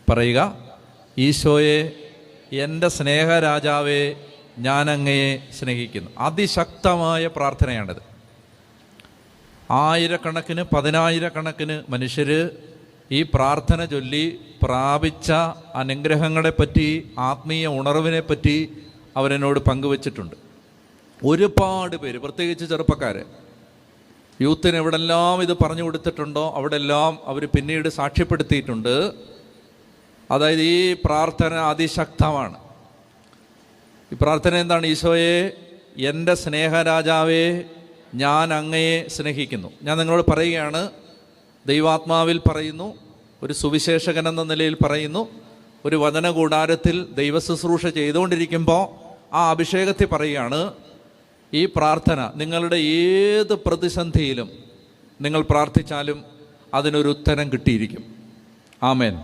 പറയുക, ഈശോയെ, എൻ്റെ സ്നേഹരാജാവേ, ഞാൻ അങ്ങയെ സ്നേഹിക്കുന്നു. അതിശക്തമായ പ്രാർത്ഥനയാണിത്. ആയിരക്കണക്കിന് പതിനായിരക്കണക്കിന് മനുഷ്യർ ഈ പ്രാർത്ഥന ചൊല്ലി പ്രാപിച്ച അനുഗ്രഹങ്ങളെപ്പറ്റി, ആത്മീയ ഉണർവിനെപ്പറ്റി അവരെന്നോട് പങ്കുവച്ചിട്ടുണ്ട്. ഒരുപാട് പേര്, പ്രത്യേകിച്ച് ചെറുപ്പക്കാർ, യൂത്തിന് എവിടെല്ലാം ഇത് പറഞ്ഞു കൊടുത്തിട്ടുണ്ടോ അവിടെല്ലാം അവർ പിന്നീട് സാക്ഷ്യപ്പെടുത്തിയിട്ടുണ്ട്. അതായത് ഈ പ്രാർത്ഥന അതിശക്തമാണ്. ഈ പ്രാർത്ഥന എന്താണ്? ഈശോയെ, എൻ്റെ സ്നേഹരാജാവേ, ഞാൻ അങ്ങയെ സ്നേഹിക്കുന്നു. ഞാൻ നിങ്ങളോട് പറയുകയാണ്, ദൈവാത്മാവിൽ പറയുന്നു, ഒരു സുവിശേഷകൻ എന്ന നിലയിൽ പറയുന്നു, ഒരു വചന കൂടാരത്തിൽ ദൈവശുശ്രൂഷ ചെയ്തുകൊണ്ടിരിക്കുമ്പോൾ ആ അഭിഷേകത്തിൽ പറയുകയാണ്, ഈ പ്രാർത്ഥന നിങ്ങളുടെ ഏത് പ്രതിസന്ധിയിലും നിങ്ങൾ പ്രാർത്ഥിച്ചാലും അതിനൊരു ഉത്തരം കിട്ടിയിരിക്കും. ആമേൻ.